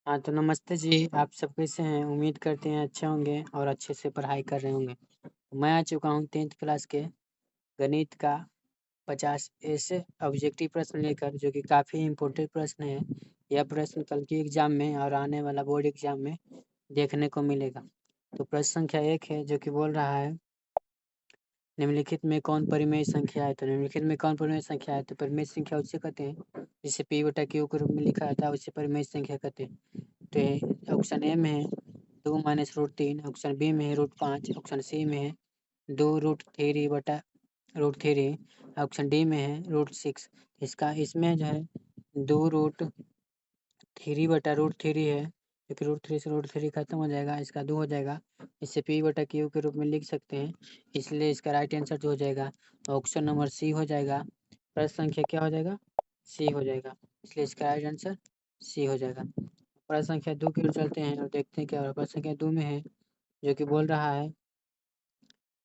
हाँ, तो नमस्ते जी, आप सब कैसे हैं? उम्मीद करते हैं अच्छे होंगे और अच्छे से पढ़ाई कर रहे होंगे। मैं आ चुका हूँ 10th क्लास के गणित का 50 ऐसे ऑब्जेक्टिव प्रश्न लेकर, जो कि काफ़ी इम्पोर्टेंट प्रश्न है। यह प्रश्न कल के एग्जाम में और आने वाला बोर्ड एग्जाम में देखने को मिलेगा। तो प्रश्न संख्या 1 है, जो कि बोल रहा है, निम्नलिखित में कौन परिमेय संख्या है? तो निम्नलिखित में कौन परिमेय संख्या है? तो परिमेय संख्या उसे कहते हैं जिसे p बटा q के रूप में लिखा जाता है, उसे परिमेय संख्या कहते हैं। तो ऑप्शन ए में है 2 माइनस रूट 3, ऑप्शन बी में है रूट 5, ऑप्शन सी में है 2 रूट 3 बटा रूट 3, ऑप्शन डी में है रूट 6। इसका इसमें जो है 2 रूट 3 बटा रूट 3 है, क्योंकि रूट 3 से रूट 3 खत्म हो जाएगा, इसका 2 हो जाएगा। इसे p बटा क्यू के रूप में लिख सकते हैं, इसलिए इसका राइट आंसर जो हो जाएगा ऑप्शन नंबर सी हो जाएगा। प्रश्न संख्या क्या हो जाएगा? सी हो जाएगा, इसलिए इसका राइट आंसर सी हो जाएगा। प्रश्न संख्या 2 की ओर चलते हैं और देखते हैं क्या हो रहा है। प्रश्न संख्या 2 में है, जो कि बोल रहा है,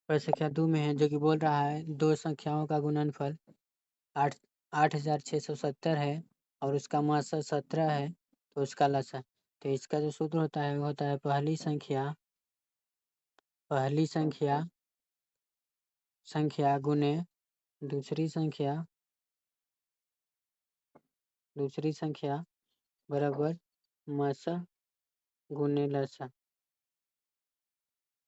प्रश्न संख्या 2 में है, जो कि बोल रहा है, दो संख्याओं का गुणनफल 8670 है और उसका मात्रा 17 है, तो उसका लसा। तो इसका जो सूत्र होता है वो होता है पहली संख्या गुने दूसरी संख्या बराबर मासा गुने लसा।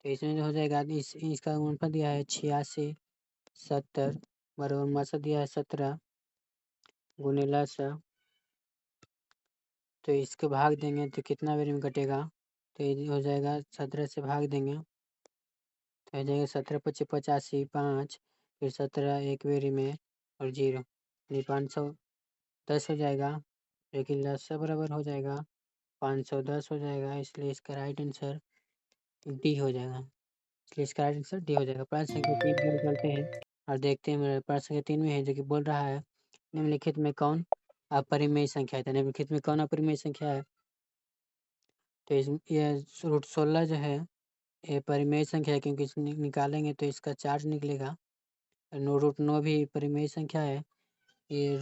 तो इसमें जो हो जाएगा, इसका गुणनफल दिया है 8670 बराबर मासा दिया है 17 गुने लसा। तो इसको भाग देंगे तो कितना बेर में कटेगा? तो ये हो जाएगा 17 से भाग देंगे तो हो जाएगा 17 पच्चीस 85, 5 फिर 17 एक बेरी में और 0 यानी 510 हो जाएगा, लेकिन लसा बराबर हो जाएगा 510 हो जाएगा, इसलिए इसका राइट आंसर डी हो जाएगा। इसलिए इसका राइट आंसर डी हो जाएगा। प्रश्न संख्या 3 की ओर चलते हैं और देखते हैं। मेरा प्रश्न संख्या 3 में है, जो कि बोल रहा है, निम्नलिखित में कौन अपरिमेय संख्या है? तो निम्नलिखित में कौन अपरिमेय संख्या है? तो ये रूट 16 जो है ये परिमेय संख्या है, क्योंकि निकालेंगे तो इसका 4 निकलेगा। रूट 9 भी परिमेय संख्या है। ये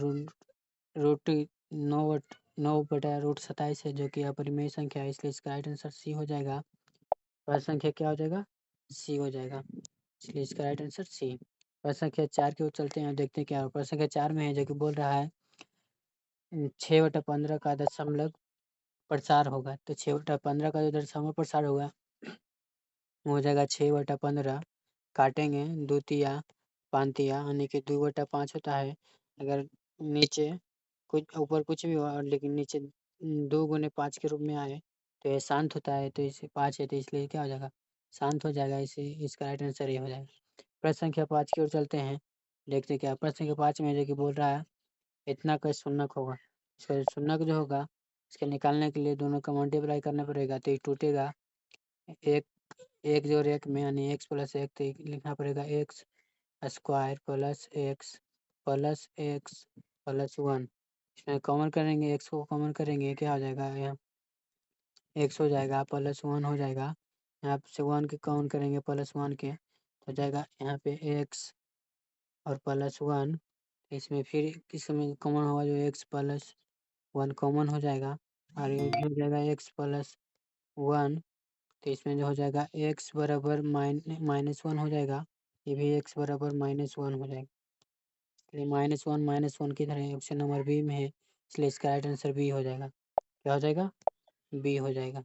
रूट 9 बटा रूट 27 है, जो कि अपरिमेय संख्या है, इसलिए इसका राइट आंसर सी हो जाएगा। प्रश्न संख्या क्या हो जाएगा? सी हो जाएगा, इसलिए इसका राइट आंसर सी। प्रश्न संख्या 4 की ओर चलते हैं और देखते हैं क्या। प्रश्न संख्या 4 में है, जो कि बोल रहा है 6/15 का दशमलव प्रसार होगा। तो 6/15 का जो दशमलव प्रसार होगा हो जाएगा 6/15, काटेंगे 2 तिया 5 तिया, यानी कि 2/5 होता है। अगर नीचे कुछ ऊपर कुछ भी हो, लेकिन नीचे 2 गुने 5 के रूप में आए तो ये शांत होता है, तो इसे 5 है, तो इसलिए क्या हो जाएगा? शांत हो जाएगा, इसे इसका राइट आंसर ये हो जाएगा। प्रश्न संख्या 5 की ओर चलते हैं, देखते हैं क्या। प्रश्न संख्या 5 में जो कि बोल रहा है, इतना का शून्यक होगा। इसका शून्यक जो होगा, इसके निकालने के लिए दोनों का मल्टीप्लाई करना पड़ेगा, तो ये टूटेगा एक जोड़ एक में, यानी x प्लस एक, तो लिखना पड़ेगा x square plus x plus 1। इसमें कॉमन करेंगे, x को कॉमन करेंगे, क्या हो जाएगा? यहाँ x हो जाएगा प्लस 1 हो जाएगा। यहाँ से 1 के कॉमन करेंगे प्लस 1 के, तो जाएगा यहाँ पे x और प्लस 1। इसमें फिर इसमें कॉमन होगा, जो x प्लस 1 कॉमन हो जाएगा, और ये भी हो जाएगा x प्लस 1। तो इसमें जो हो जाएगा x बराबर -1 हो जाएगा, ये भी x बराबर -1 हो जाएगा। इसलिए -1 किधर है? ऑप्शन नंबर बी में है, इसलिए इसका राइट आंसर बी हो जाएगा। क्या हो जाएगा? बी हो जाएगा,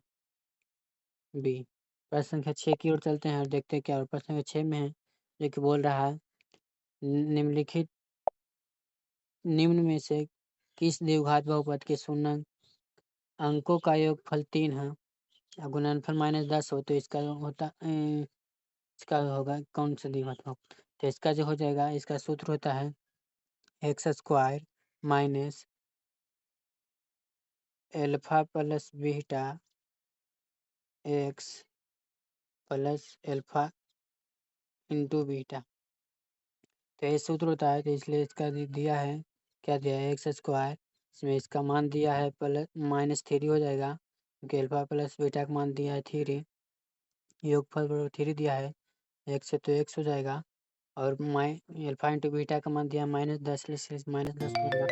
बी। प्रश्न संख्या 6 की ओर चलते हैं और देखते हैं क्या। और प्रश्न संख्या 6 में है, जो कि बोल रहा है, निम्नलिखित निम्न में से किस द्विघात बहुपद के शून्य अंकों का योगफल 3 है, गुणनफल -10 हो, तो इसका इसका होगा कौन सा द्विघात बहुपद? तो इसका जो हो जाएगा, इसका सूत्र होता है x square minus alpha plus beta x plus alpha into beta. तो ये सूत्र होता है, तो इसलिए इसका दिया है, क्या दिया है? एक्स स्क्वायर, इसमें इसका मान दिया है प्लस -3 हो जाएगा, क्योंकि एल्फा प्लस बीटा का मान दिया है 3, योगफल बराबर 3 दिया है, एक्स से तो एक्स हो जाएगा, और एल्फा इंटू बीटा का मान दिया -10, -10 हो जाएगा।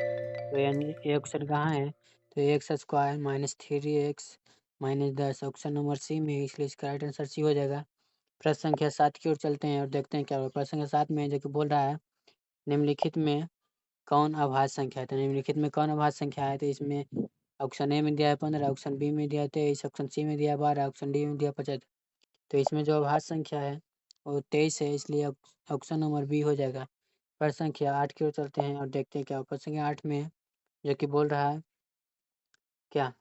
तो यानी ये ऑप्शन कहाँ है? तो x square minus 3x minus 10 option number C में, इसलिए इसका राइट आंसर सी हो जाएगा। प्रश्न संख्या 7 की ओर चलते हैं और देखते हैं क्या होगा। प्रश्न संख्या 7 में जो कि बोल रहा है निम्नलिखित में कौन अभाज्य संख्या है। तो निम्नलिखित में कौन अभाज्य संख्या है, तो इसमें ऑप्शन ए में दिया है 15, ऑप्शन बी में दिया है 23, ऑप्शन सी में दिया है 12, ऑप्शन डी में दिया है 75। तो इसमें जो अभाज्य संख्या है वो 23 है, इसलिए ऑप्शन नंबर बी हो जाएगा। प्रश्न संख्या 8 की ओर चलते हैं और देखते हैं क्या। प्रश्न संख्या 8 में जो कि बोल रहा है क्या,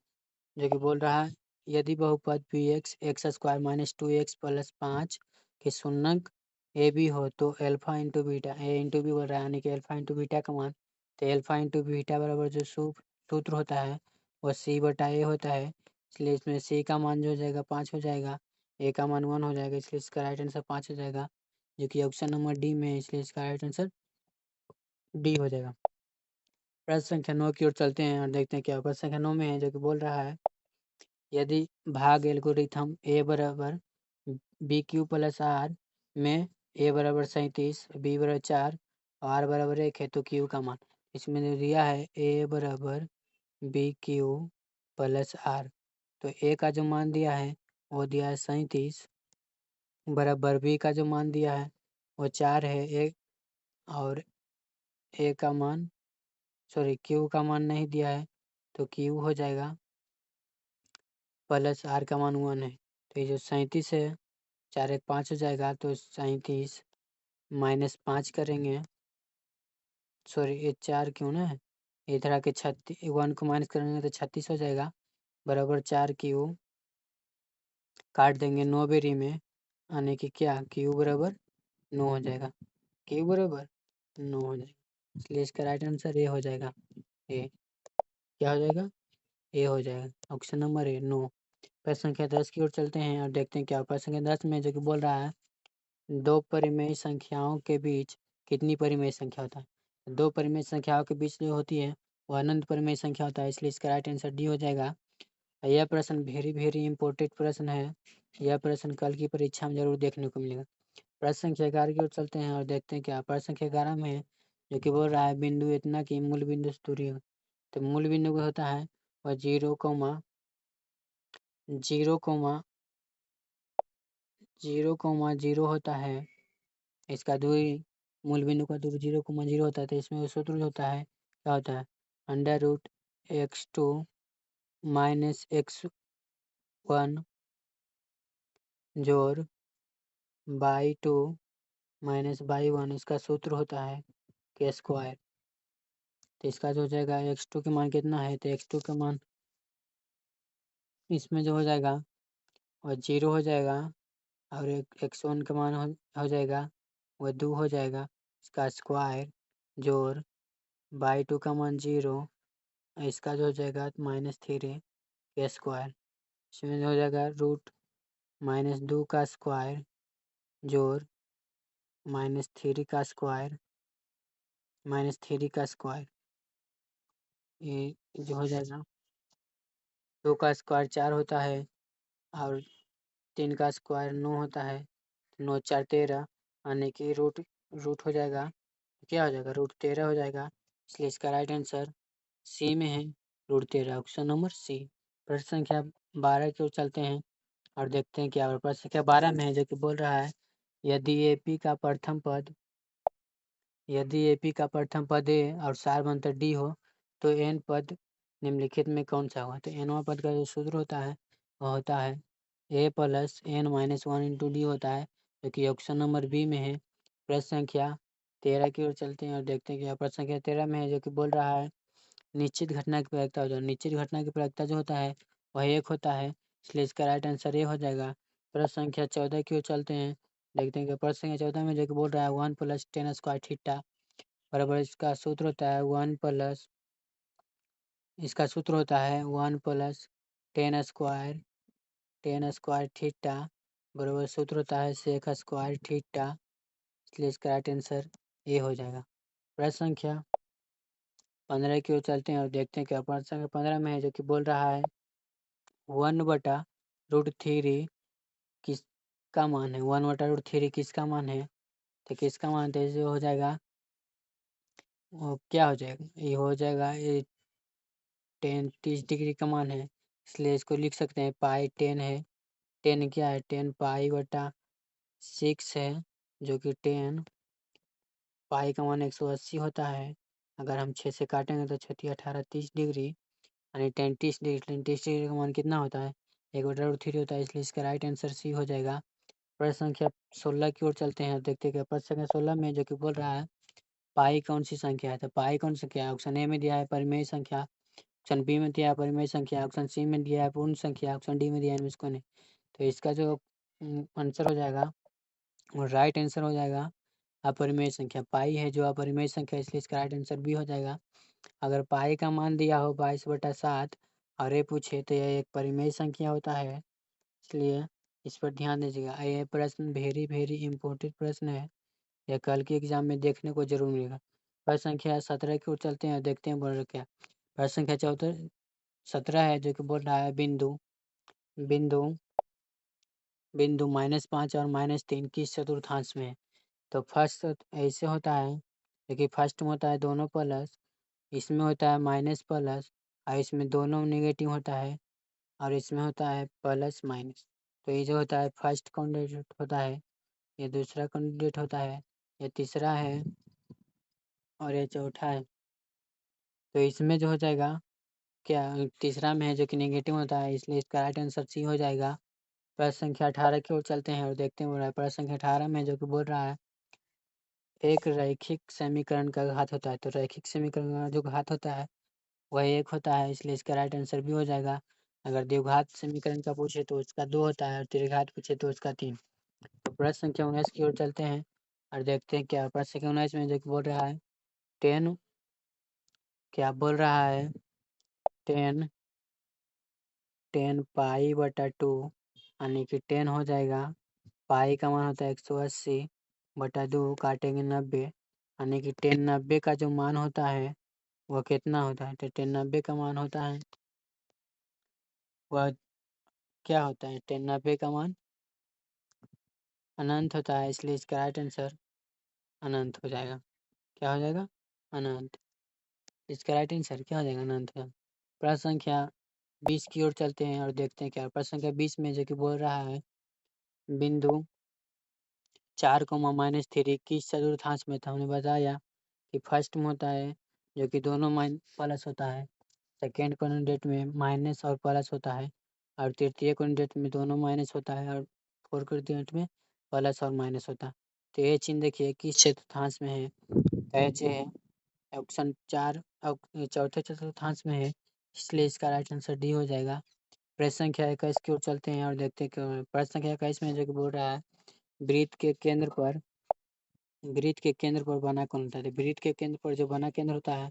जो कि बोल रहा है यदि बहुपद P x square minus 2x plus 5 के शून्यक ए बी हो तो एल्फा इंटू बीटा, ए इंटू बी बोल रहा है यानी कि एल्फा इंटू बीटा का मान, तो एल्फा इंटू बीटा बराबर जो सूत्र होता है वह सी बटा ए होता है, इसलिए इसमें सी का मान जो हो जाएगा 5 हो जाएगा, ए का मान 1 हो जाएगा, इसलिए इसका राइट आंसर 5 हो जाएगा, जो कि ऑप्शन नंबर डी में है, इसलिए इसका राइट आंसर डी हो जाएगा। प्रश्न संख्या 9 की ओर चलते हैं और देखते हैं क्या। प्रश्न संख्या 9 में है जो कि बोल रहा है यदि भाग एल्गोरिथम ए बराबर बी क्यू प्लस आर में ए बराबर 37, बी बराबर 4 और आर बराबर 1 है तो क्यू का मान, इसमें जो दिया है ए बराबर बी क्यू प्लस आर, तो ए का जो मान दिया है वो दिया है 37 बराबर बी का जो मान दिया है वो 4 है, ए और ए का मान क्यू का मान नहीं दिया है तो क्यू हो जाएगा प्लस आर का मान 1 है, तो ये जो 37 है 4 1 5 हो जाएगा, तो 37 माइनस 5 करेंगे, ये 4 क्यों ना है, इधर आके 36 1 को माइनस करेंगे तो 36 हो जाएगा बराबर 4 क्यू काट देंगे 9 बेरी में, यानी कि क्या क्यू बराबर 9 हो जाएगा, क्यू बराबर 9 हो जाएगा, इसलिए इसका राइट आंसर ए हो जाएगा। ए क्या हो जाएगा, ए हो जाएगा, ऑप्शन नंबर ए 9। प्रश्न संख्या 10 की ओर चलते हैं और देखते हैं क्या। प्रश्न संख्या 10 में जो कि बोल रहा है दो परिमेय संख्याओं के बीच कितनी परिमेय संख्या होता है। दो परिमेय संख्याओं के बीच जो होती है वो अनंत परिमेय संख्या होता है, इसलिए इसका राइट आंसर डी हो जाएगा। यह प्रश्न वेरी वेरी इंपॉर्टेंट प्रश्न है, यह प्रश्न कल की परीक्षा में जरूर देखने को मिलेगा। प्रश्न संख्या 11 की ओर चलते हैं और देखते हैं क्या। प्रश्न संख्या 11 में जो कि बोल रहा है बिंदु इतना की मूल बिंदु से दूरी हो, तो मूल बिंदु का होता है वह 0, 0, 0 होता है, इसका दूरी मूल बिंदु का दूरी 0, 0 होता है, तो इसमें वो सूत्र होता है क्या होता है √x2 माइनस x1 जोड़ y2 माइनस y1, इसका सूत्र होता है के स्क्वायर। तो इसका जो हो जाएगा x2 के मान कितना है, तो x2 का मान इसमें जो हो जाएगा वह 0 हो जाएगा और x1 का मान हो जाएगा वह 2 हो जाएगा, इसका स्क्वायर जोड़ y2 का मान 0, इसका जो हो जाएगा -3 के स्क्वायर, इसमें हो जाएगा √-2 का स्क्वायर जोड़ -3 का स्क्वायर ये जो हो जाएगा 2 का स्क्वायर 4 होता है और 3 का स्क्वायर 9 होता है, 9 4 13 यानी कि रूट रूट हो जाएगा, क्या हो जाएगा √13 हो जाएगा, इसलिए इसका राइट आंसर सी में है √13, ऑप्शन नंबर सी। प्रश्न संख्या 12 की ओर चलते हैं और देखते हैं क्या। प्रश्न संख्या 12 में है जो कि बोल रहा है यदि एपी का प्रथम पद ए और सारवंतर डी हो तो एन पद निम्नलिखित में कौन सा हुआ। तो एनवा पद का जो सूत्र होता है वह होता है a plus n minus 1 into d होता है, जो कि ऑप्शन नंबर बी में है। प्रश्न संख्या 13 की ओर चलते हैं और देखते हैं क्या। प्रश्न संख्या 13 में है जो कि बोल रहा है निश्चित घटना की प्रायिकता हो जाए, निश्चित घटना की प्रायिकता जो होता है वह 1 होता है, इसलिए इसका राइट आंसर ए हो जाएगा। प्रश्न संख्या 14 की ओर चलते हैं, देखते हैं कि प्रश्न संख्या 14 में जो कि बोल रहा है 1 + tan स्क्वायर थीटा बराबर इसका सूत्र होता है 1 + इसका सूत्र होता है 1 + tan स्क्वायर थीटा बराबर सूत्र होता है sec स्क्वायर थीटा, इसलिए इसका राइट आंसर ए हो जाएगा। प्रश्न संख्या 15 की ओर चलते हैं और देखते हैं क्या। प्रश्न संख्या 15 में है जो कि बोल रहा है 1/√3 किसका मान है, 1/√3 किसका मान है, तो किसका मान तो जो हो जाएगा वो क्या हो जाएगा, ये हो जाएगा ये 10 30 डिग्री का मान है, इसलिए इसको लिख सकते हैं पाई 10 है। 10 क्या है, 10 पाई बटा 6 है, जो कि 10 पाई का मान 180 होता है। अगर हम 6 से काटेंगे तो 6 18 30 डिग्री, यानी 30 डिग्री, 30 डिग्री का मान कितना होता है, 1/√3 होता है, इसलिए इसका राइट आंसर सी हो जाएगा। प्रश्न संख्या 16 की ओर चलते हैं और देखते हैं कि प्रश्न संख्या 16 में जो कि बोल रहा है पाई कौन सी संख्या है। तो पाई कौन सी संख्या है, ऑप्शन ए में दिया है परिमेय संख्या, ऑप्शन बी में दिया है परिमेय संख्या, ऑप्शन सी में दिया है पूर्ण संख्या, ऑप्शन डी में दिया है निष्कोण है। तो इसका जो आंसर हो जाएगा और राइट आंसर हो जाएगा अपरिमेय संख्या। पाई है जो अपरिमेय संख्या, इसलिए इसका राइट आंसर बी हो जाएगा। अगर पाई का मान दिया हो 22/7 और ये पूछे तो यह एक परिमेय संख्या होता है, इसलिए इस पर ध्यान दीजिएगा। ये प्रश्न वेरी वेरी इंपॉर्टेंट प्रश्न है, यह कल के एग्जाम में देखने को जरूर मिलेगा। प्रश्न संख्या 17 की ओर चलते हैं, देखते हैं बोल रहा क्या। प्रश्न संख्या 17 है जो कि बोल रहा है बिंदु बिंदु बिंदु -5 और -3 किस चतुर्थांश में है। तो फर्स्ट ऐसे होता है, देखिए फर्स्ट में होता है दोनों प्लस, इसमें होता है माइनस प्लस, और इसमें दोनों नेगेटिव होता है, और इसमें होता है प्लस माइनस। तो ये जो होता है फर्स्ट कैंडिडेट होता है, ये दूसरा कैंडिडेट होता है, ये तीसरा है, और ये चौथा है। तो इसमें जो हो जाएगा क्या, तीसरा में है जो कि नेगेटिव होता है, इसलिए इसका राइट आंसर सी हो जाएगा। प्रश्न संख्या 18 की ओर चलते हैं और देखते हैं बोल रहा है। प्रश्न संख्या 18 में जो कि बोल रहा है एक रैखिक समीकरण का घात होता है। तो रैखिक समीकरण का जो घात होता है वह 1 होता है, इसलिए इसका राइट आंसर भी हो जाएगा। अगर द्विघात समीकरण का पूछे तो उसका 2 होता है, और त्रिघात पूछे तो उसका 3। तो प्रश्न संख्या 19 की ओर चलते हैं और देखते हैं क्या प्रश्न संख्या 19 में जो कि बोल रहा है 10 क्या बोल रहा है 10 10 पाई/2, यानी कि 10 हो जाएगा, पाई का मान होता है 180/2, काटेंगे 90, यानी कि 10 90 का जो मान होता है वह कितना होता है। तो 10 90 का मान होता है वह क्या होता है, 10 90 का मान अनंत होता है, इसलिए इसका राइट आंसर अनंत हो जाएगा। क्या हो जाएगा, अनंत। इसका राइट आंसर क्या हो जाएगा, अनंत हो जाएगा। प्रश्न संख्या 20 की ओर चलते हैं और देखते हैं क्या प्रश्न संख्या 20 में जो कि बोल रहा है बिंदु 4, -3 किस चतुर्थांश में। तो हमने बताया कि फर्स्ट में होता है जो कि दोनों प्लस होता है, सेकेंड कैंडिडेट में माइनस और प्लस होता है, और तृतीय कैंडिडेट में दोनों माइनस होता है, और फोर्थ कैंडिडेट में प्लस और माइनस होता है। तो ये चिन्ह देखिए किस चतुर्थांश में है, ऐसे है ऑप्शन 4 चौथे चतुर्थांश में है, इसलिए इसका राइट आंसर डी हो जाएगा। प्रश्न संख्या 21 की ओर चलते हैं और देखते हैं कि प्रश्न संख्या 21 में जो कि बोल रहा है वृत्त के केंद्र पर बना कोण होता है। वृत्त के केंद्र पर जो बना केंद्र होता है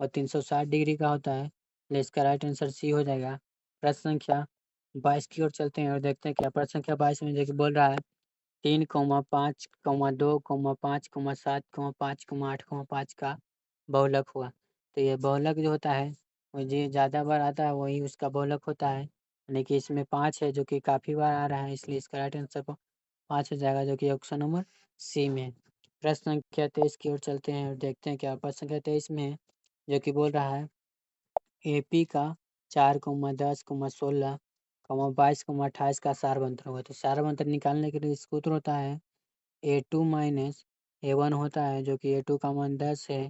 वह 360 डिग्री का होता है, इसलिए इसका राइट आंसर सी हो जाएगा। प्रश्न संख्या 22 की ओर चलते हैं और देखते हैं क्या प्रश्न संख्या 22 में जो कि बोल रहा है 3, 5, 2, 5, 7, 5, 8 का बहुलक हुआ। तो ये बहुलक जो होता है वो जो ज़्यादा बार आता है वही उसका बहुलक होता है, यानी कि इसमें 5 है जो कि काफ़ी बार आ रहा है, इसलिए इसका राइट आंसर 5 हो जाएगा, जो कि ऑप्शन नंबर सी में है। प्रश्न संख्या 23 की ओर चलते हैं और देखते हैं क्या प्रश्न संख्या 23 में है जो कि बोल रहा है एपी का 4, 10, 16, 22, 28 का सारवंतर होगा। तो सारवंतर निकालने के लिए सूत्र होता है A2 माइनस A1 होता है, जो कि A2 का मान 10 है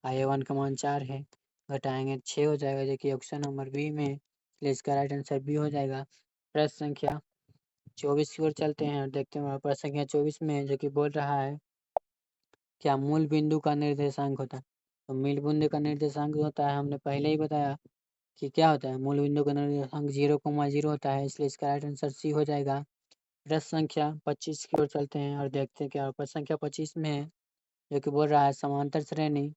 और A1 का मान 4 है, घटाएंगे 6 हो जाएगा, जो कि ऑप्शन नंबर बी में है, इसलिए इसका राइट आंसर बी हो जाएगा। प्रश्न संख्या 24 की ओर चलते हैं और देखते हैं प्रश्न संख्या 24 में जो कि बोल रहा है क्या मूल बिंदु का निर्देशांक होता है। तो मूल बिंदु का निर्देशांक होता है, हमने पहले ही बताया कि क्या होता है, मूल बिंदु का निर्देशांक 0,0 होता है, इसलिए इसका राइट आंसर सी हो जाएगा। प्रश्न संख्या 25 की ओर चलते हैं और देखते हैं क्या प्रश्न संख्या 25 में है जो कि बोल रहा है समांतर श्रेणी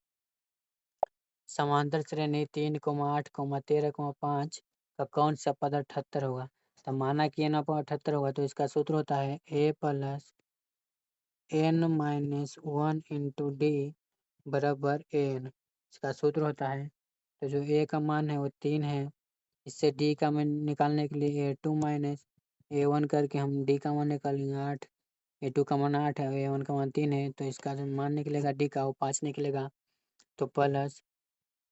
3, 8, 13, 5 का कौन सा पद 78 होगा। तो माना कि n पर 78 होगा, तो इसका सूत्र होता है a+n-1 इंटू डी बराबर an। इसका सूत्र होता है, तो जो a का मान है वो 3 है, इससे d का मान निकालने के लिए a2 माइनस a1 करके हम d का मान निकालेंगे 8, a2 का मान 8 है, a1 का मान 3 है, तो इसका जो मान निकलेगा d का वो 5 निकलेगा। तो प्लस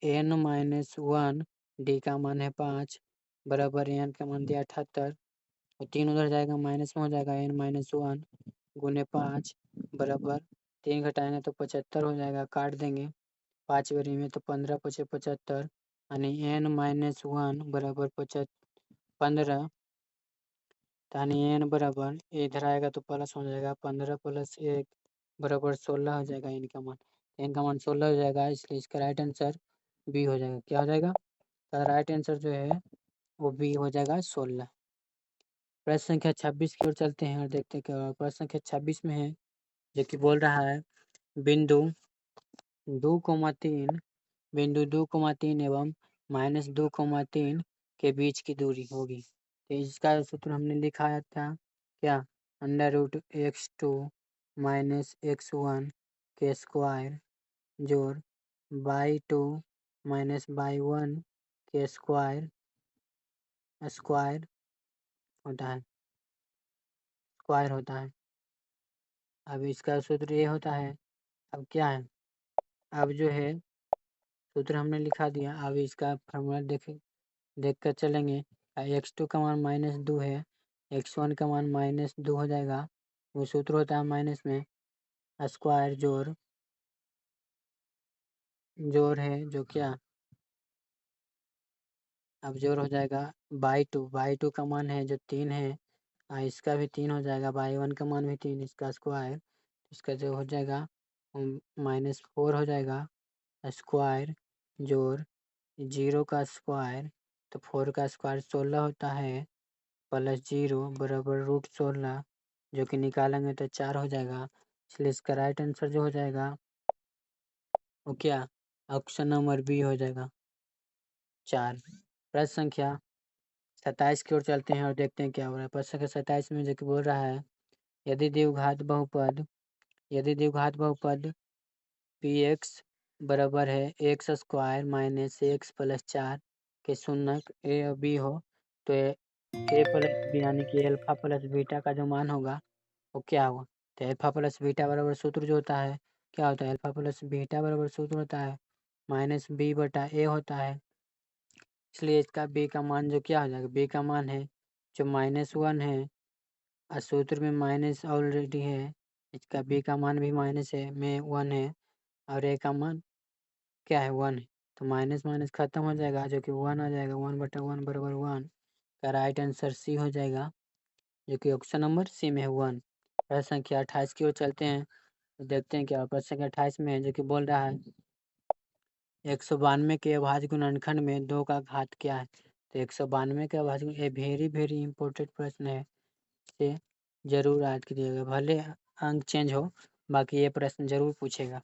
n-1 डी का मान है 5 बराबर एन का मान दिया 78 और 3 उधर जाएगा माइनस में हो जाएगा n-1 गुने 5 बराबर 3 घटाएंगे तो 75 हो जाएगा, काट देंगे 5 बारी में तो 15 पचे 75 यानी n-1 बराबर 15 यानी n बराबर इधर आएगा तो प्लस हो जाएगा 15 + 1 बराबर 16 हो जाएगा n का मान 16 हो जाएगा, इसलिए इसका राइट आंसर बी हो जाएगा। क्या हो जाएगा? राइट आंसर जो है वो बी हो जाएगा 16। प्रश्न संख्या 26 की ओर चलते हैं और देखते हैं क्या होगा। प्रश्न संख्या 26 में है जो कि बोल रहा है बिंदु 2,3 बिंदु 2,3 एवं -2,3 के बीच की दूरी होगी। तो इसका सूत्र हमने लिखा था क्या? √x2 - x1 के स्क्वायर जोड़ y2 - y1 के स्क्वायर होता है स्क्वायर होता है। अब इसका सूत्र ये होता है। अब क्या है? अब जो है सूत्र हमने लिखा दिया। अब इसका फॉर्मूला देख कर चलेंगे। x2 का मान -2 है, x1 का मान -2 हो जाएगा। वो सूत्र होता है माइनस में स्क्वायर जोड़ है जो क्या? अब जोड़ हो जाएगा y2 का मान है जो 3 है, इसका भी 3 हो जाएगा, y1 का मान भी 3, इसका स्क्वायर, इसका जो हो जाएगा -4 हो जाएगा स्क्वायर जोड़ 0 का स्क्वायर, तो 4 का स्क्वायर 16 होता है प्लस 0 बराबर √16 जो कि निकालेंगे तो 4 हो जाएगा। इसलिए इसका राइट आंसर जो हो जाएगा वो क्या? ऑप्शन नंबर बी हो जाएगा 4। प्रश्न संख्या 27 की ओर चलते हैं और देखते हैं क्या हो रहा है। प्रश्न संख्या 27 में जो कि बोल रहा है यदि द्विघात बहुपद px बराबर है x स्क्वायर माइनस x + 4 के शून्यक a और b हो तो a + b यानी कि अल्फा + बीटा का जो मान होगा वो क्या होगा? तो अल्फा + बीटा बराबर सूत्र जो होता है क्या होता है? अल्फा + बीटा बराबर सूत्र होता है -b/a होता है। इसलिए इसका b का मान जो क्या हो जाएगा? b का मान है जो -1 है और सूत्र में माइनस ऑलरेडी है, इसका b का मान भी माइनस है में 1 है और a का मान क्या है? 1 है। तो माइनस माइनस खत्म हो जाएगा जो कि 1 आ जाएगा, 1/1 बराबर 1 का राइट आंसर सी हो जाएगा जो कि ऑप्शन नंबर सी में है 1। प्रश्न संख्या 28 की ओर चलते हैं तो देखते हैं क्या प्रश्न संख्या 28 में है जो कि बोल रहा है 192 के अभाज्य गुणनखंड में 2 का घात क्या है? तो 192 के अभाज्य ये वेरी इंपॉर्टेंट प्रश्न है, से जरूर याद कीजिएगा, भले अंक चेंज हो बाकी ये प्रश्न जरूर पूछेगा।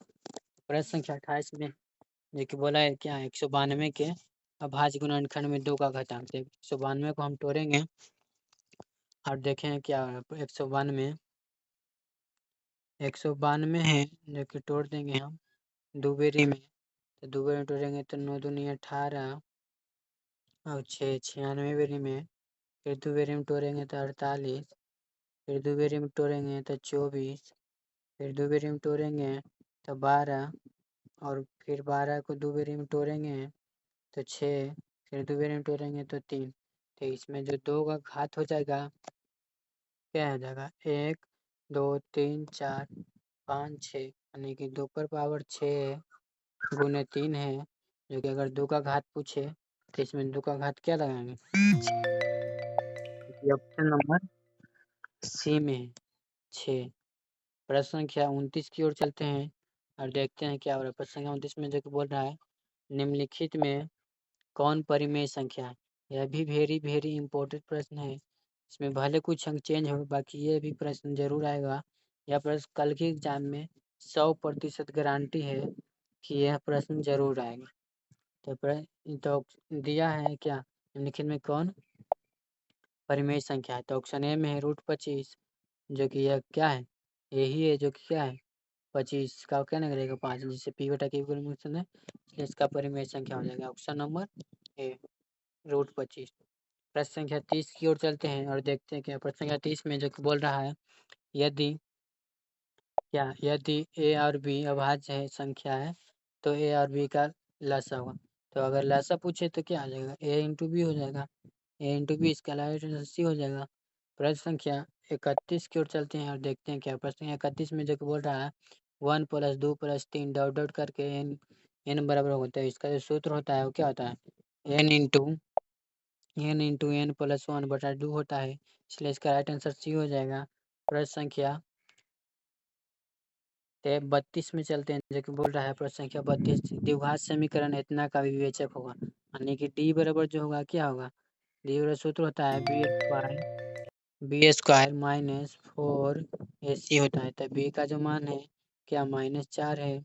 प्रश्न संख्या 28 में जो कि बोला है क्या? 192 के अभाज्य गुणनखंड में 2 का घातांक। 192 को हम तोड़ेंगे और देखें क्या 192 है जो कि तोड़ देंगे हम दुबेरी में, तो दुबेरी में तोड़ेंगे तो 9 दूनी 18 और 6 96 बेरी में, फिर दुबेरी में तोड़ेंगे तो 48, फिर दुबेरी में तोड़ेंगे तो 24, फिर दुबेरी में तोड़ेंगे तो 12 और फिर 12 को दुबेरी में तोड़ेंगे तो 6, फिर दुबेरी में तोड़ेंगे तो 3। तो इसमें जो 2 का घात हो जाएगा क्या हो जाएगा? 1 2 3 4 5 6 यानी कि 2 पर पावर 6 गुने 3 है जो कि अगर 2 का घात पूछे तो इसमें 2 का घात क्या लगाएंगे? ऑप्शन नंबर सी में है 6। प्रश्न संख्या 29 की ओर चलते हैं और देखते हैं क्या हो रहा है। प्रश्न संख्या 29 में जो कि बोल रहा है निम्नलिखित में कौन परिमेय संख्या है? यह भी वेरी इंपॉर्टेंट प्रश्न है। इसमें भले कुछ अंक चेंज हो बाकी ये भी प्रश्न जरूर आएगा। यह प्रश्न कल के एग्जाम में 100% गारंटी है कि यह प्रश्न जरूर आएगा। तो दिया है क्या निम्नलिखित में कौन परिमेय संख्या है? तो ऑप्शन ए में है √25 जो कि यह क्या है? यही है जो कि क्या है 25 का क्या निकलेगा 5 जिससे p/q है, इसलिए इसका परिमेय संख्या हो जाएगा ऑप्शन नंबर ए √25। प्रश्न संख्या 30 की ओर चलते हैं और देखते हैं क्या प्रश्न संख्या 30 में जो कि बोल रहा है यदि यदि a और b अभाज्य है संख्या है तो a और b का लसा होगा। तो अगर लासा पूछे तो क्या आ जाएगा, a इंटू बी हो जाएगा, a इंटू बी, इसका राइट आंसर सी हो जाएगा। प्रश्न संख्या 31 की ओर चलते हैं और देखते हैं क्या प्रश्न 31 में जो कि बोल रहा है 1 + 2 + 3 डॉट डॉट करके n बराबर होता है। इसका जो सूत्र होता है वो क्या होता है, n इंटू n + 1/2 होता है, इसलिए इसका राइट आंसर सी हो जाएगा। प्रश्न संख्या 32 में चलते हैं जो कि बोल रहा है प्रश्न संख्या 32, द्विघात समीकरण इतना का विवेचक होगा, यानी कि डी बराबर जो होगा क्या होगा, डी बराबर सूत्र होता है बी स्क्वायर माइनस 4ac होता है। तो बी का जो मान है क्या -4 है,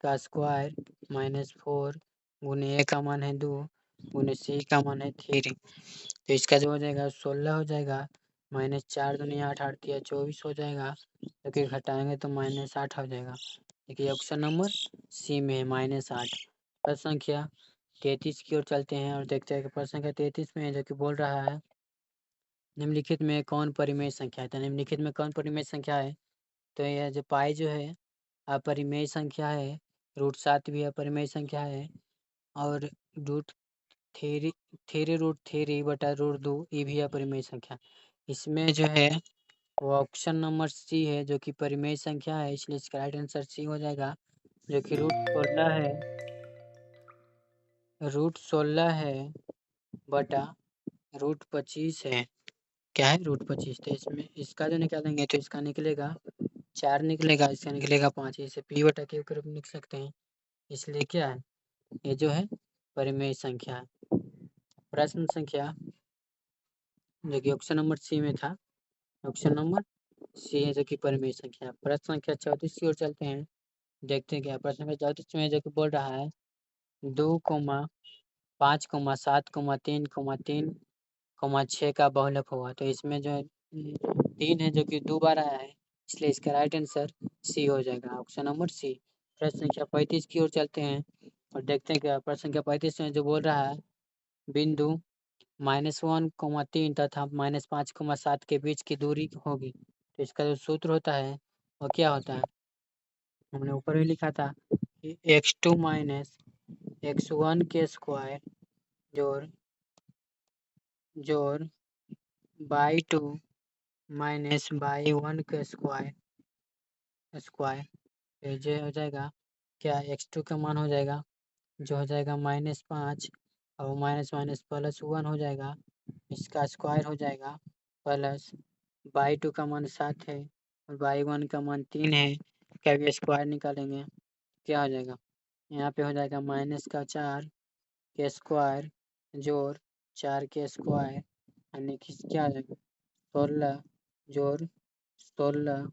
का स्क्वायर -4 गुने ए का मान है 2 गुने सी का मान है 3, तो इसका जो हो जाएगा 16 हो जाएगा, -4 दूनी 8 8 तिया 24 हो जाएगा, तो कि घटाएंगे तो -8 हो जाएगा। देखिए ऑप्शन नंबर सी में है -8। प्रश्न संख्या 33 की ओर चलते हैं और देखते हैं कि प्रश्न संख्या 33 में जो कि बोल रहा है निम्नलिखित में कौन परिमेय संख्या है। तो निम्नलिखित में कौन परिमेय संख्या है, तो यह जो पाई जो है अपरिमेय संख्या है, √7 भी अपरिमेय संख्या है, और रूट थ्री √3/√2 ये भी अपरिमेय संख्या। इसमें जो है वो ऑप्शन नंबर सी है जो कि परिमेय संख्या है, इसलिए इसका राइट आंसर सी हो जाएगा, जो कि √16 है बटा √25 है। क्या है √25, तो इसमें इसका जो निकालेंगे तो इसका निकलेगा 4 निकलेगा, इसका निकलेगा 5, इसे p/q के रूप में लिख सकते हैं, इसलिए क्या है ये जो है परिमेय संख्या है। प्रश्न संख्या जो कि ऑप्शन नंबर सी में था, ऑप्शन नंबर सी है जो कि परिमेय संख्या। प्रश्न संख्या 34 की ओर चलते हैं, देखते हैं क्या प्रश्न संख्या 34 में जो कि बोल रहा है 2, 5, 7, 3, 6 का बहुलक होगा। तो इसमें जो 3 है जो कि 2 बार आया है, इसलिए इसका राइट आंसर सी हो जाएगा, ऑप्शन नंबर सी। प्रश्न संख्या 35 की ओर चलते हैं और देखते हैं क्या प्रश्न संख्या 35 में जो बोल रहा है बिंदु -1, 3 तथा -5, 7 के बीच की दूरी होगी। तो इसका जो सूत्र होता है वो क्या होता है, हमने ऊपर ही लिखा था कि x2 - x1 के स्क्वायर जोड़ y2 - y1 के स्क्वायर तो ये हो जाएगा क्या, x2 का मान हो जाएगा जो हो जाएगा -5 और माइनस माइनस +1 हो जाएगा, इसका स्क्वायर हो जाएगा, प्लस y2 का मान 7 है और y1 का मान 3 है, क्या भी स्क्वायर निकालेंगे क्या हो जाएगा, यहाँ पे हो जाएगा -4 के स्क्वायर जोड़ 4 के स्क्वायर, यानी कि क्या हो जाएगा 16 जोड़ 16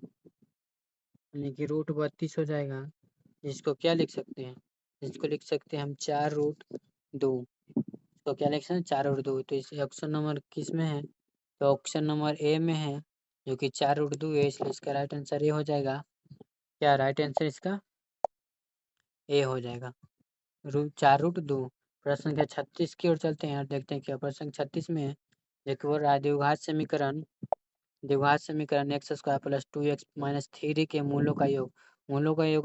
यानी कि √32 हो जाएगा, जिसको क्या लिख सकते हैं, जिसको लिख सकते हैं हम 4√2, तो क्या लिख सकते हैं 4√2। तो इस ऑप्शन नंबर किस में है, तो ऑप्शन नंबर ए में है जो कि 4√2 है, इसलिए इसका राइट आंसर ए हो जाएगा। क्या राइट आंसर इसका ए हो जाएगा, 4√2। प्रश्न संख्या 36 की ओर चलते हैं और देखते हैं क्या प्रश्न संख्या 36 में है, देखो द्विघात समीकरण x² + 2x - 3 के मूलों का योग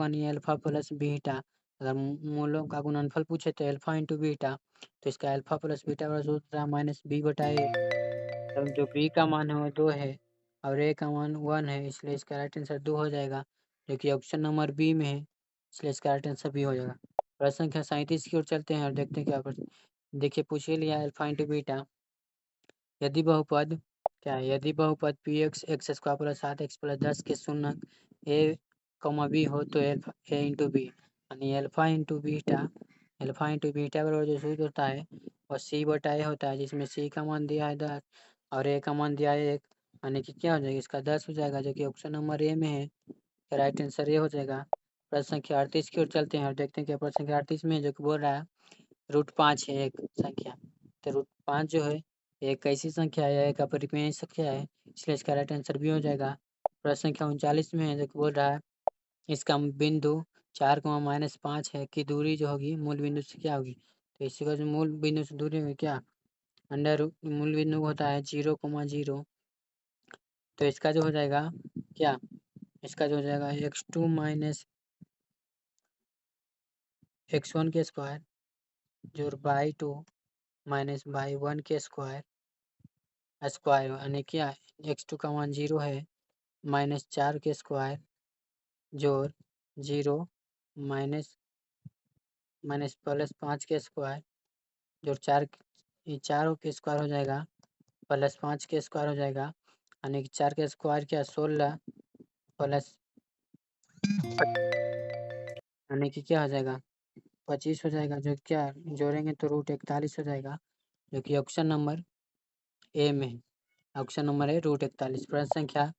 यानी अल्फा प्लस बीटा। अगर मूलों का गुणनफल पूछे तो अल्फा इंटू बीटा, तो इसका अल्फा प्लस बीटा का सूत्र है -b/a, तो जो b का मान है वो 2 है और a का मान 1 है, इसलिए इसका राइट आंसर 2 हो जाएगा, जो कि ऑप्शन नंबर बी में है, इसलिए इसका राइट आंसर बी हो जाएगा। प्रश्न संख्या 37 की ओर चलते हैं और देखते हैं क्या प्रश्न, देखिए पूछ ही लिया अल्फा इंटू बीटा, यदि बहुपद यदि बहुपद px x² + 7x + 10 के शून्यक a, b हो तो a इंटू बी, यानी अल्फा इंटू बीटा बराबर जो सूत्र होता है और c/a होता है, जिसमें c का मान दिया है 10 और a का मान दिया है 1, यानी कि क्या हो जाएगा इसका 10 हो जाएगा, जो कि ऑप्शन नंबर ए में है, राइट आंसर ए हो जाएगा। प्रश्न संख्या 38 की ओर चलते हैं और देखते हैं कि प्रश्न संख्या 38 में जो कि बोल रहा है √5 है एक संख्या, तो √5 जो है एक कैसी संख्या है, एक अपरिमेय संख्या है, इसलिए इसका राइट आंसर भी हो जाएगा। प्रश्न संख्या 39 में है जो कि बोल रहा है इसका बिंदु 4, -5 है की दूरी जो होगी मूल बिंदु से क्या होगी, तो इसी का जो मूल बिंदु से दूरी होगी क्या, मूल बिंदु होता है 0, 0, तो इसका जो हो जाएगा क्या, इसका जो हो जाएगा x2 - x1 के स्क्वायर जोड़ बाई 2 माइनस बाई 1 के स्क्वायर स्क्वायर यानी क्या x2 का मान 0 है माइनस 4 के स्क्वायर जोड़ 0 माइनस माइनस प्लस 5 के स्क्वायर जोड़ 4 ये 4 के स्क्वायर हो जाएगा प्लस 5 के स्क्वायर हो जाएगा यानी कि 4 के स्क्वायर क्या 16 प्लस यानी कि क्या हो जाएगा 25 हो जाएगा जो क्या जोड़ेंगे तो रूट 41 हो जाएगा जो कि ऑप्शन नंबर ए में है। ऑप्शन नंबर है रूट 41। प्रश्न संख्या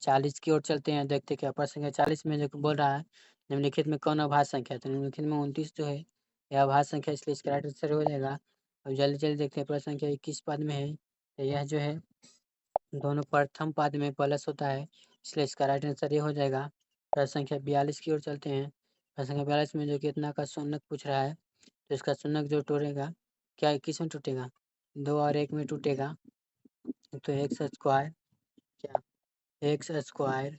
40 की ओर चलते हैं देखते क्या प्रश्न संख्या 40 में जो बोल रहा है निम्नलिखित में कौन अभाज्य संख्या है तो निम्नलिखित में 29 जो है यह अभाज्य संख्या इसलिए इसका राइट आंसर हो जाएगा। अब जल्दी जल्दी देखते हैं प्रश्न संख्या 21 पद में है तो यह जो है दोनों प्रथम पद में प्लस होता है इसलिए इसका राइट आंसर ये हो जाएगा। प्रश्न संख्या 42 की ओर चलते हैं। प्रश्न संख्या 42 में जो कितना का शून्यक पूछ रहा है तो इसका शून्यक जो टूटेगा क्या किस में टूटेगा 2 और 1 में टूटेगा तो एक्स स्क्वायर क्या x square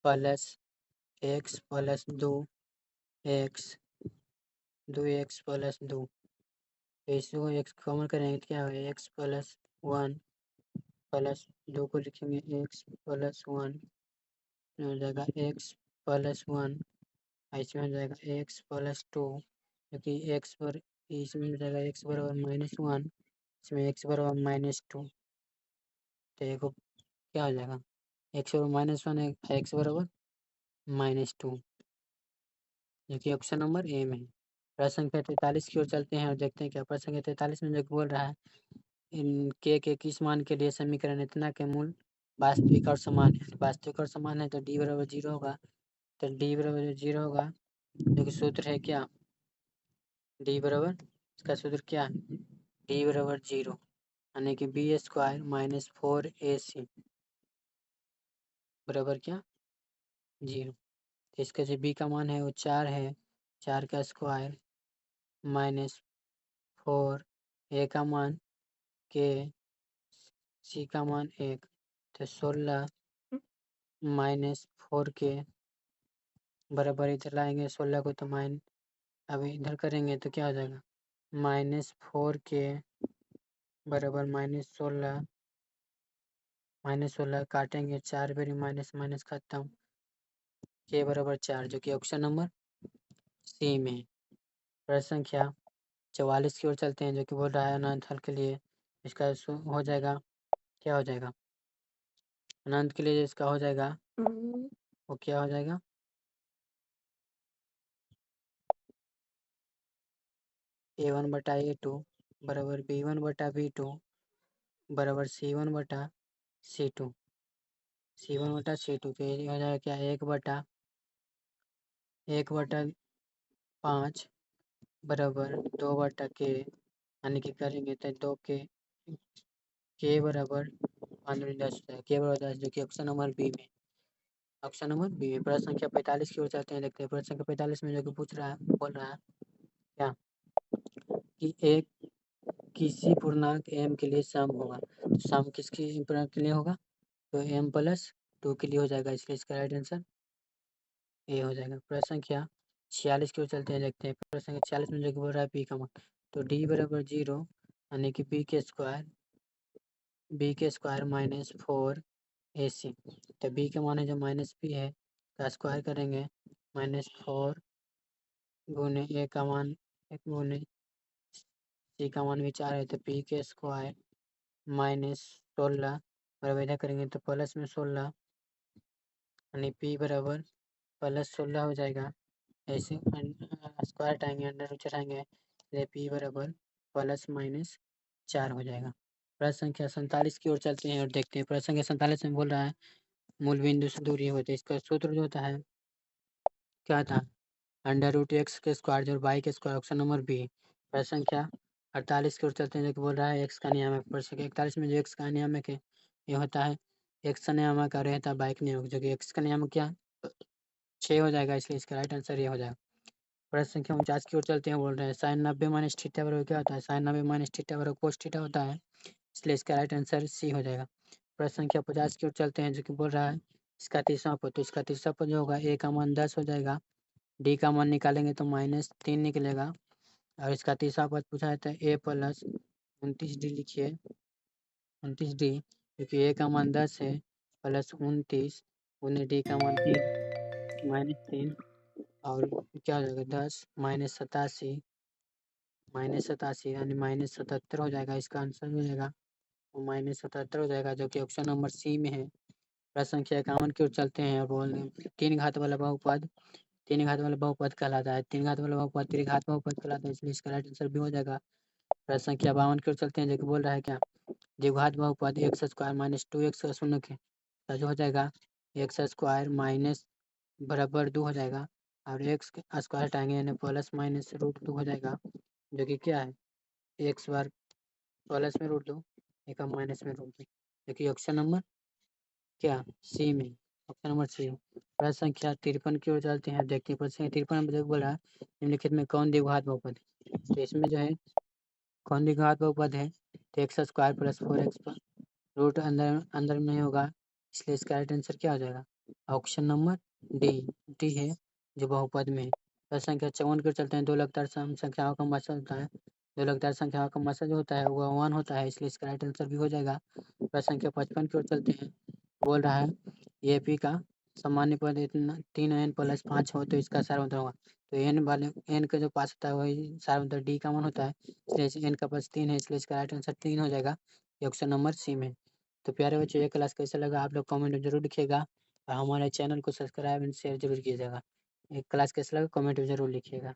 plus x plus 2 x 2x plus 2 तो इसको एक्स कॉमन करेंगे तो क्या होगा एक्स प्लस 1 प्लस 2 को लिखेंगे एक्स प्लस 1 हो जाएगा एक्स प्लस 1 इसमें हो जाएगा एक्स प्लस 2 क्योंकि एक्स पर इसमें हो जाएगा एक्स बराबर -1 इसमें एक्स बराबर -2 तो एक क्या हो जाएगा एक्स बराबर -1 एक्स बराबर -2 जो कि ऑप्शन नंबर ए में है। प्रश्न संख्या 43 की ओर चलते हैं और देखते हैं क्या प्रश्न संख्या 43 में जो बोल रहा है इन के किस मान के लिए समीकरण इतना के मूल वास्तविक और समान है वास्तविक और समान है तो डी बराबर 0 होगा तो डी बराबर 0 होगा जो कि सूत्र है क्या डी बराबर इसका सूत्र क्या है डी बराबर 0 यानी कि बी स्क्वायर -4ac बराबर क्या 0 तो इसका जो बी का मान है वो 4 है 4 का स्क्वायर -4 ए का मान के सी का मान 1 तो 16 -4 के बराबर इधर लाएंगे 16 को तो अभी इधर करेंगे तो क्या हो जाएगा -4 के बराबर -16 काटेंगे 4 बारी माइनस माइनस खत्म के बराबर 4 जो कि ऑप्शन नंबर सी में है। प्रश्न संख्या 44 की ओर चलते हैं जो कि बोल रहा है अनंत हल के लिए इसका हो जाएगा क्या हो जाएगा अनंत के लिए इसका हो जाएगा वो क्या हो जाएगा a1 बटा a2 बराबर b1 बटा b2 बराबर c1 बटा c2 c1 बटा c2 तो ये हो जाएगा क्या 1/5 बराबर 2 बटा के यानी कि करेंगे तो 2 के बराबर 5×10 के बराबर 10 जो कि ऑप्शन नंबर बी में ऑप्शन नंबर बी में। प्रश्न संख्या 45 की ओर चलते हैं देखते हैं प्रश्न संख्या 45 में जो कि पूछ रहा है बोल रहा है क्या कि एक किसी पूर्णांक m के लिए सम होगा तो सम किसकी पूर्णांक के लिए होगा तो m+2 के लिए हो जाएगा इसलिए इसका राइट आंसर ए हो जाएगा। प्रश्न संख्या 46 की ओर चलते हैं देखते हैं प्रश्न संख्या 46 में जो कि बोल रहा है पी का मान तो डी बराबर 0 यानी कि बी के स्क्वायर -4ac तो बी का मान है जो -p है का स्क्वायर करेंगे -4 गुने ए का मान 1 गुने सी का मान भी 4 है तो पी के स्क्वायर -16 बराबर इधर करेंगे तो प्लस में 16 यानी पी बराबर +16 हो जाएगा ऐसे स्क्वायर हटाएंगे अंडर रूट चढ़ाएंगे इसलिए पी बराबर ±4 हो जाएगा। प्रश्न संख्या 47 की ओर चलते हैं और देखते हैं प्रश्न संख्या 47 में बोल रहा है मूल बिंदु से दूरी होती है इसका सूत्र जो होता है क्या था √x के स्क्वायर जोड़ y के स्क्वायर ऑप्शन नंबर बी। प्रश्न संख्या 48 की ओर चलते हैं जो कि बोल रहा है x का नियामक प्रश्न संख्या 41 में जो x का नियामक है ये होता है x का नियामक और रहता है y का नियामक जो कि x का नियामक क्या 6 हो जाएगा इसलिए इसका राइट आंसर ये हो जाएगा। प्रश्न संख्या 49 की ओर चलते हैं बोल रहे हैं sin 90 माइनस थीटा बराबर क्या होता है sin 90 माइनस थीटा बराबर कोस थीटा होता है इसलिए इसका राइट आंसर सी हो जाएगा। प्रश्न संख्या 50 की ओर चलते हैं जो कि बोल रहा है इसका तीसरा पद तो इसका तीसरा पद जो होगा a का मान 10 हो जाएगा डी का मान निकालेंगे तो -3 निकलेगा और इसका तीसरा पद पूछा जाता है ए प्लस 29D लिखिए 29D, क्योंकि ए का मान 10 है, प्लस 29 उन्हें डी का मान 3 -3 और क्या हो जाएगा 10 -87 यानी -77 हो जाएगा। इसका आंसर हो जाएगा -77 हो जाएगा, जो कि ऑप्शन नंबर सी में है। प्रश्न संख्या 51 की ओर चलते हैं और बोल रहे हैं तीन घात वाला बहुपद कहलाता है। तीन घात वाला बहुपद त्रिघात बहुपद कहलाता है, इसलिए इसका राइट आंसर भी हो जाएगा। प्रश्न संख्या 52 की ओर चलते हैं, जो कि बोल रहा है क्या द्विघात बहुपद एक्स स्क्वायर माइनस 2x का शून्य के जो हो जाएगा एक्स स्क्वायर माइनस बराबर 2 हो जाएगा और एक्स स्क्वायर हटाएंगे यानी प्लस माइनस √2 हो जाएगा, जो कि क्या है एक्स बार प्लस में √2 एक माइनस में √2, जो कि ऑप्शन नंबर क्या सी में, ऑप्शन नंबर सी। प्रश्न संख्या 53 की ओर चलते हैं, देखते हैं प्रश्न संख्या 53 में बोल रहा है निम्नलिखित में कौन द्विघात बहुपद है। तो इसमें जो है कौन द्विघात बहुपद है, तो x square plus 4x root अंदर अंदर में होगा, इसलिए इसका राइट आंसर क्या हो जाएगा ऑप्शन नंबर डी है, जो बहुपद में है। प्रश्न संख्या 54 की ओर चलते हैं, दो लगातार संख्याओं का मसा होता है, दो लगातार संख्याओं का मसा जो होता है वो 1 होता है, इसलिए इसका राइट आंसर भी हो जाएगा। प्रश्न संख्या 55 की ओर चलते हैं, बोल रहा है ए पी का सामान्य पद इतना 3n + 5 हो तो इसका सार्वधातुक होगा। तो n का जो पास होता है वही सार्वधातुक डी का मान होता है, इसलिए n का पास 3 है, इसलिए इसका राइट आंसर 3 हो जाएगा, ये ऑप्शन नंबर सी में। तो प्यारे बच्चों ये क्लास कैसा लगा आप लोग कमेंट में जरूर लिखिएगा और हमारे चैनल को सब्सक्राइब एंड शेयर जरूर कीजिएगा। ये क्लास कैसा लगा कमेंट में जरूर लिखिएगा।